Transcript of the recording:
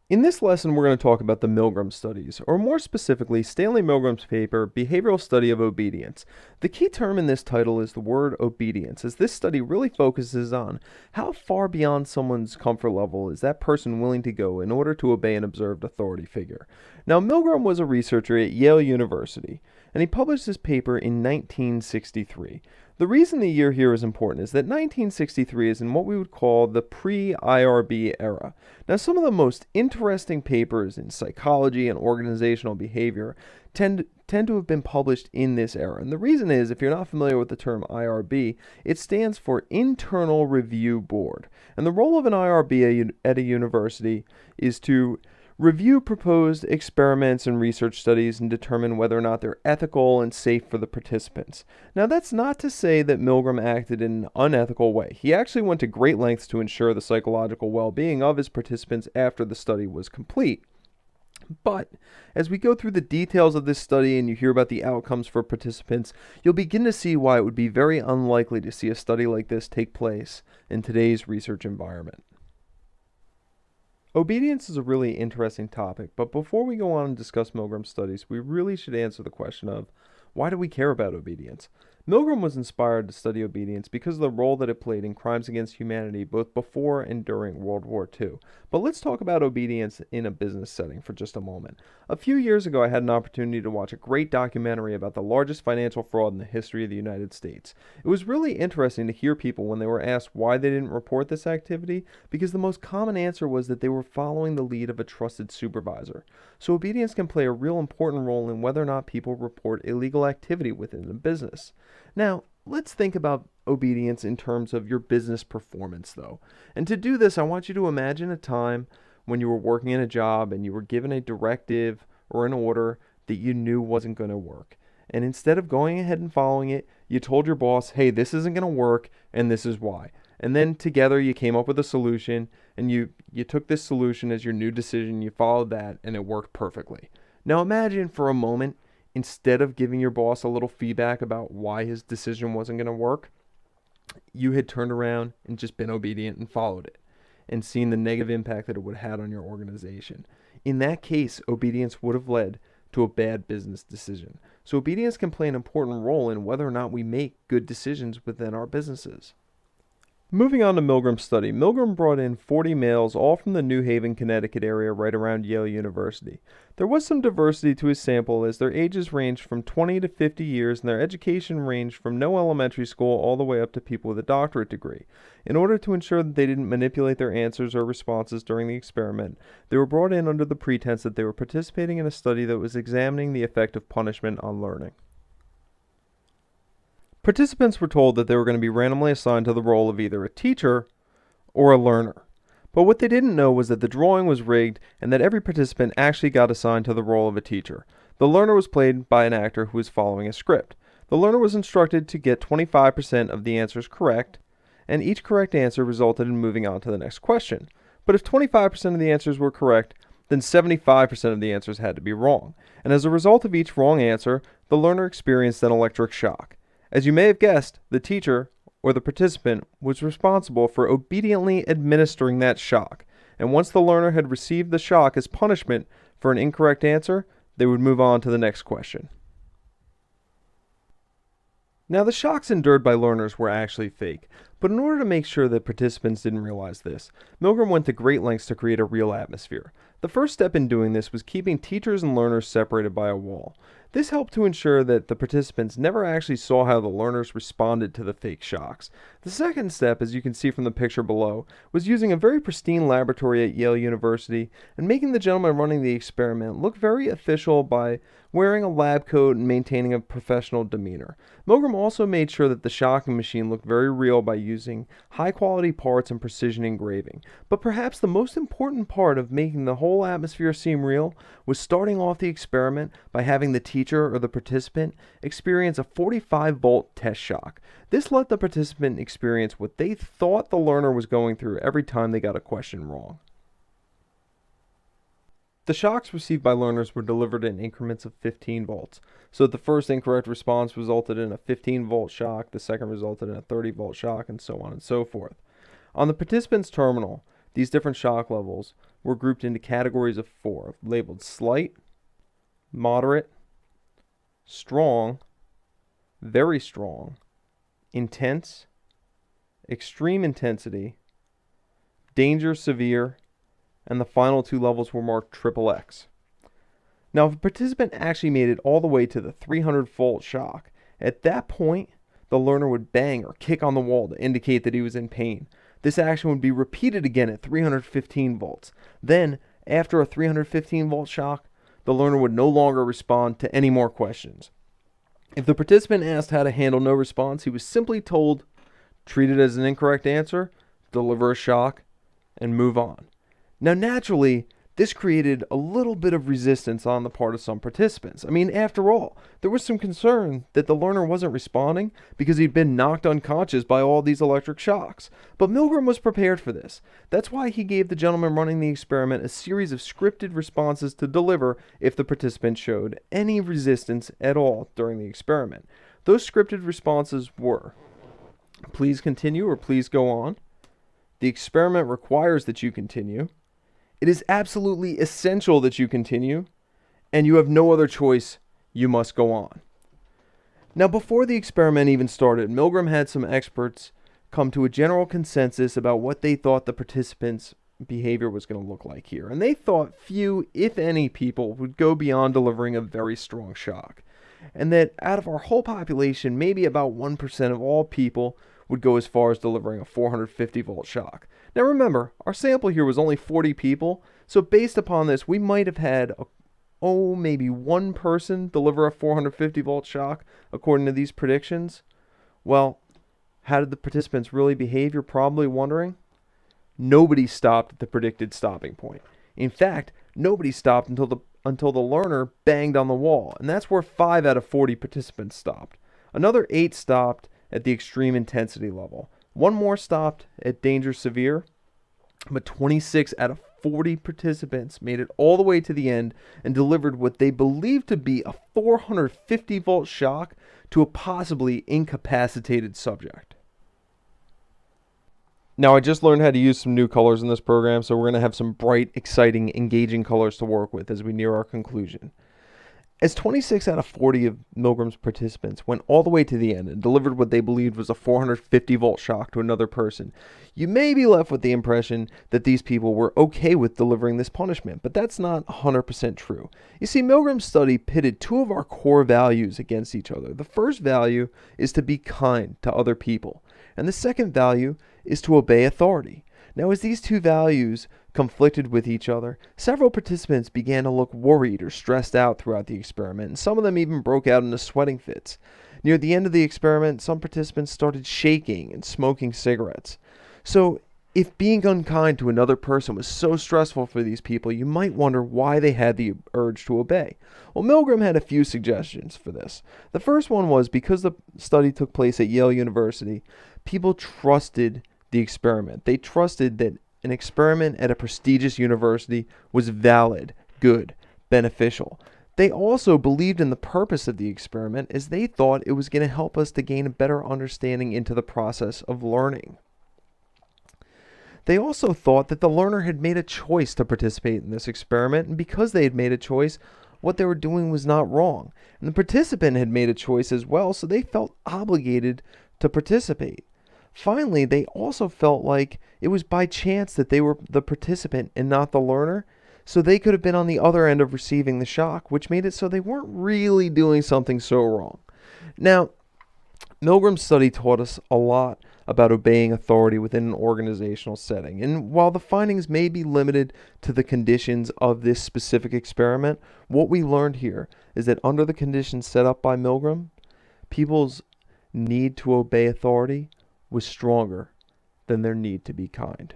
In this lesson, we're going to talk about the Milgram Studies, or more specifically, Stanley Milgrim's paper, Behavioral Study of Obedience. The key term in this title is the word obedience, as this study really focuses on how far beyond someone's comfort level is that person willing to go in order to obey an observed authority figure. Now, Milgram was a researcher at Yale University, and he published this paper in 1963. The reason the year here is important is that 1963 is in what we would call the pre-IRB era. Now, some of the most interesting papers in psychology and organizational behavior tend to have been published in this era. And the reason is, if you're not familiar with the term IRB, it stands for Internal Review Board. And the role of an IRB at a university is to review proposed experiments and research studies and determine whether or not they're ethical and safe for the participants. Now, that's not to say that Milgram acted in an unethical way. He actually went to great lengths to ensure the psychological well-being of his participants after the study was complete. But as we go through the details of this study and you hear about the outcomes for participants, you'll begin to see why it would be very unlikely to see a study like this take place in today's research environment. Obedience is a really interesting topic, but before we go on and discuss Milgram's studies, we really should answer the question of, why do we care about obedience? Milgram was inspired to study obedience because of the role that it played in crimes against humanity both before and during World War II. But let's talk about obedience in a business setting for just a moment. A few years ago, I had an opportunity to watch a great documentary about the largest financial fraud in the history of the United States. It was really interesting to hear people when they were asked why they didn't report this activity, because the most common answer was that they were following the lead of a trusted supervisor. So obedience can play a real important role in whether or not people report illegal activity within the business. Now, let's think about obedience in terms of your business performance, though. And to do this, I want you to imagine a time when you were working in a job and you were given a directive or an order that you knew wasn't going to work. And instead of going ahead and following it, you told your boss, hey, this isn't going to work, and this is why. And then together you came up with a solution, and you took this solution as your new decision, you followed that, and it worked perfectly. Now imagine for a moment, instead of giving your boss a little feedback about why his decision wasn't going to work, you had turned around and just been obedient and followed it and seen the negative impact that it would have had on your organization. In that case, obedience would have led to a bad business decision. So obedience can play an important role in whether or not we make good decisions within our businesses. Moving on to Milgram's study, Milgram brought in 40 males, all from the New Haven, Connecticut area right around Yale University. There was some diversity to his sample as their ages ranged from 20 to 50 years and their education ranged from no elementary school all the way up to people with a doctorate degree. In order to ensure that they didn't manipulate their answers or responses during the experiment, they were brought in under the pretense that they were participating in a study that was examining the effect of punishment on learning. Participants were told that they were going to be randomly assigned to the role of either a teacher or a learner. But what they didn't know was that the drawing was rigged and that every participant actually got assigned to the role of a teacher. The learner was played by an actor who was following a script. The learner was instructed to get 25% of the answers correct, and each correct answer resulted in moving on to the next question. But if 25% of the answers were correct, then 75% of the answers had to be wrong. And as a result of each wrong answer, the learner experienced an electric shock. As you may have guessed, the teacher, or the participant, was responsible for obediently administering that shock. And once the learner had received the shock as punishment for an incorrect answer, they would move on to the next question. Now, the shocks endured by learners were actually fake, but in order to make sure that participants didn't realize this, Milgram went to great lengths to create a real atmosphere. The first step in doing this was keeping teachers and learners separated by a wall. This helped to ensure that the participants never actually saw how the learners responded to the fake shocks. The second step, as you can see from the picture below, was using a very pristine laboratory at Yale University and making the gentleman running the experiment look very official by wearing a lab coat and maintaining a professional demeanor. Milgram also made sure that the shocking machine looked very real by using high-quality parts and precision engraving. But perhaps the most important part of making the whole atmosphere seem real was starting off the experiment by having the teacher or the participant experience a 45-volt test shock. This let the participant experience what they thought the learner was going through every time they got a question wrong. The shocks received by learners were delivered in increments of 15 volts. So the first incorrect response resulted in a 15-volt shock, the second resulted in a 30-volt shock, and so on and so forth. On the participant's terminal, these different shock levels were grouped into categories of 4, labeled slight, moderate, strong, very strong, intense, extreme intensity, danger severe, and the final 2 levels were marked XXX. Now, if a participant actually made it all the way to the 300-volt shock, at that point, the learner would bang or kick on the wall to indicate that he was in pain. This action would be repeated again at 315 volts. Then, after a 315-volt shock, the learner would no longer respond to any more questions. If the participant asked how to handle no response, he was simply told, treat it as an incorrect answer, deliver a shock, and move on. Now, naturally, this created a little bit of resistance on the part of some participants. I mean, after all, there was some concern that the learner wasn't responding because he'd been knocked unconscious by all these electric shocks. But Milgram was prepared for this. That's why he gave the gentleman running the experiment a series of scripted responses to deliver if the participant showed any resistance at all during the experiment. Those scripted responses were, please continue or please go on. The experiment requires that you continue. It is absolutely essential that you continue, and you have no other choice. You must go on. Now, before the experiment even started, Milgram had some experts come to a general consensus about what they thought the participants' behavior was going to look like here. And they thought few, if any, people would go beyond delivering a very strong shock. And that out of our whole population, maybe about 1% of all people would go as far as delivering a 450-volt shock. Now remember, our sample here was only 40 people, so based upon this, we might have had maybe one person deliver a 450-volt shock, according to these predictions. Well, how did the participants really behave, you're probably wondering? Nobody stopped at the predicted stopping point. In fact, nobody stopped until the learner banged on the wall, and that's where 5 out of 40 participants stopped. Another 8 stopped at the extreme intensity level. One more stopped at danger severe, but 26 out of 40 participants made it all the way to the end and delivered what they believed to be a 450-volt shock to a possibly incapacitated subject. Now, I just learned how to use some new colors in this program, so we're going to have some bright, exciting, engaging colors to work with as we near our conclusion. As 26 out of 40 of Milgram's participants went all the way to the end and delivered what they believed was a 450-volt shock to another person, you may be left with the impression that these people were okay with delivering this punishment, but that's not 100% true. You see, Milgram's study pitted 2 of our core values against each other. The first value is to be kind to other people, and the second value is to obey authority. Now, as these 2 values conflicted with each other, several participants began to look worried or stressed out throughout the experiment, and some of them even broke out into sweating fits. Near the end of the experiment, some participants started shaking and smoking cigarettes. So, if being unkind to another person was so stressful for these people, you might wonder why they had the urge to obey. Well, Milgram had a few suggestions for this. The first one was because the study took place at Yale University, people trusted the experiment. They trusted that an experiment at a prestigious university was valid, good, beneficial. They also believed in the purpose of the experiment as they thought it was going to help us to gain a better understanding into the process of learning. They also thought that the learner had made a choice to participate in this experiment, and because they had made a choice, what they were doing was not wrong. And the participant had made a choice as well, so they felt obligated to participate. Finally, they also felt like it was by chance that they were the participant and not the learner, so they could have been on the other end of receiving the shock, which made it so they weren't really doing something so wrong. Now, Milgram's study taught us a lot about obeying authority within an organizational setting, and while the findings may be limited to the conditions of this specific experiment, what we learned here is that under the conditions set up by Milgram, people's need to obey authority was stronger than their need to be kind.